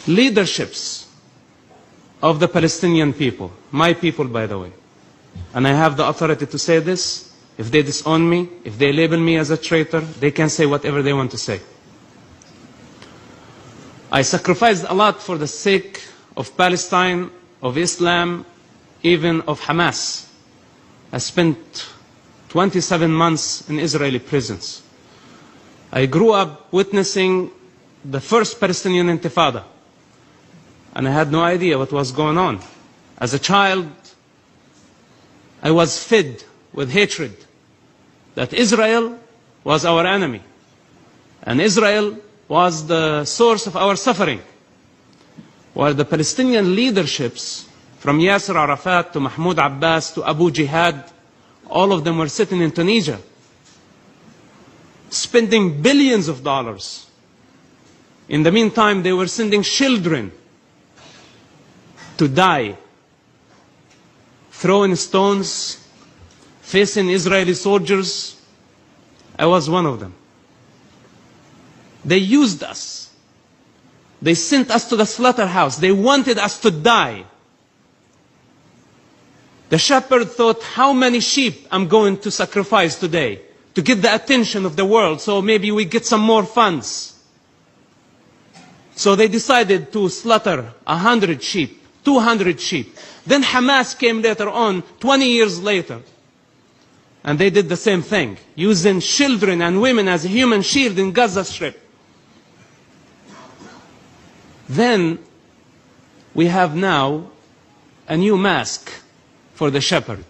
leaderships of the Palestinian people, my people, by the way, and I have the authority to say this. If they disown me, if they label me as a traitor, they can say whatever they want to say. I sacrificed a lot for the sake of Palestine, of Islam, even of Hamas. I spent 27 months in Israeli prisons. I grew up witnessing the first Palestinian Intifada, and I had no idea what was going on. As a child, I was fed with hatred that Israel was our enemy, and Israel was the source of our suffering, while the Palestinian leaderships, from Yasser Arafat to Mahmoud Abbas to Abu Jihad, all of them were sitting in Tunisia, spending billions of dollars. In the meantime, they were sending children to die, throwing stones, facing Israeli soldiers. I was one of them. They used us. They sent us to the slaughterhouse. They wanted us to die. The shepherd thought, how many sheep I'm going to sacrifice today to get the attention of the world, so maybe we get some more funds. So they decided to slaughter 100 sheep, 200 sheep. Then Hamas came later on, 20 years later, and they did the same thing, using children and women as a human shield in Gaza Strip. Then we have now a new mask for the shepherd,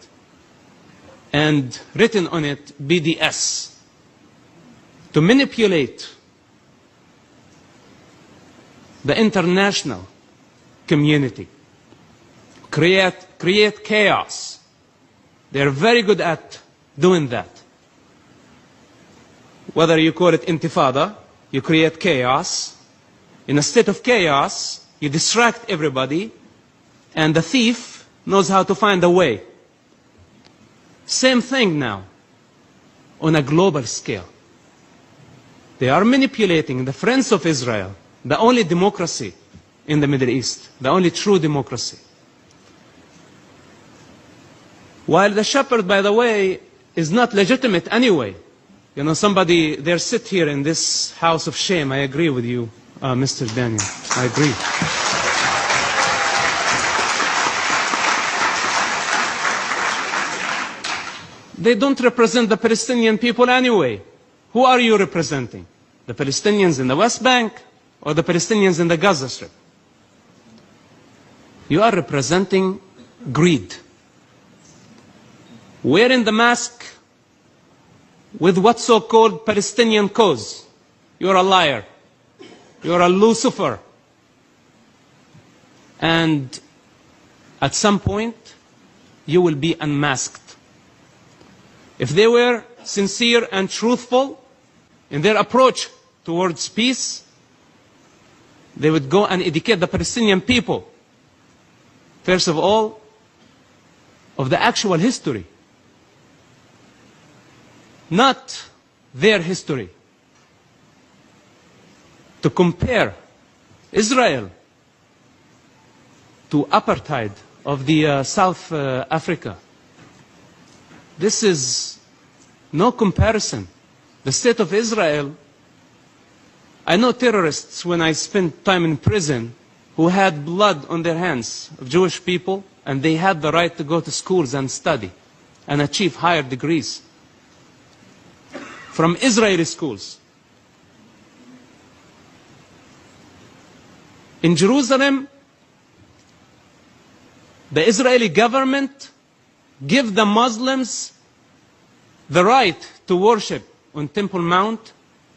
and written on it BDS, to manipulate the international community, create chaos. They're very good at doing that. Whether you call it intifada, you create chaos. In a state of chaos, you distract everybody, and the thief knows how to find a way. Same thing now, on a global scale. They are manipulating the friends of Israel, the only democracy in the Middle East, the only true democracy. While the shepherd, by the way, is not legitimate anyway. You know, somebody there sit here in this house of shame. I agree with you, Mr. Daniel. I agree. They don't represent the Palestinian people anyway. Who are you representing? The Palestinians in the West Bank or the Palestinians in the Gaza Strip? You are representing greed. Wearing the mask with what so-called Palestinian cause. You're a liar. You're a Lucifer. And at some point, you will be unmasked. If they were sincere and truthful in their approach towards peace, they would go and educate the Palestinian people, first of all, of the actual history, not their history. To compare Israel to apartheid of the South Africa. This is no comparison. The state of Israel, I know terrorists when I spent time in prison who had blood on their hands of Jewish people, and they had the right to go to schools and study and achieve higher degrees from Israeli schools. In Jerusalem, the Israeli government give the Muslims the right to worship on Temple Mount,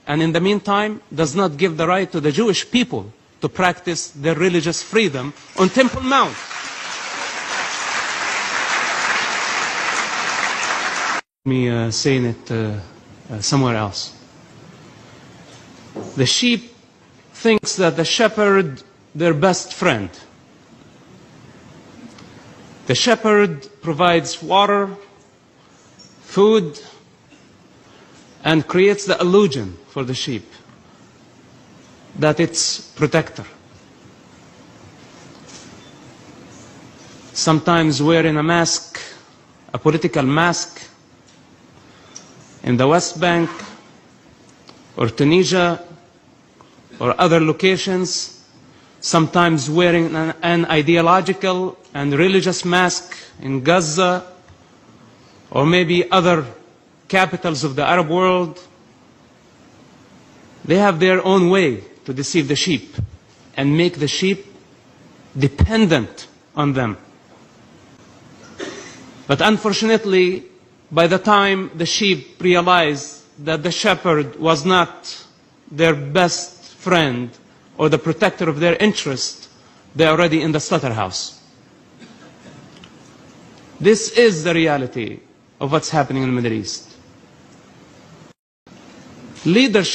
and in the meantime does not give the right to the Jewish people to practice their religious freedom on Temple Mount. Me saying it somewhere else. The sheep thinks that the shepherd their best friend. The shepherd provides water, food, and creates the illusion for the sheep that it's protector. sometimes wearing a mask, a political mask, in the West Bank or Tunisia or other locations, sometimes wearing an ideological and religious mask in Gaza or maybe other capitals of the Arab world. They have their own way to deceive the sheep and make the sheep dependent on them. But unfortunately, by the time the sheep realized that the shepherd was not their best friend or the protector of their interest, they're already in the slaughterhouse. This is the reality of what's happening in the Middle East. Leadership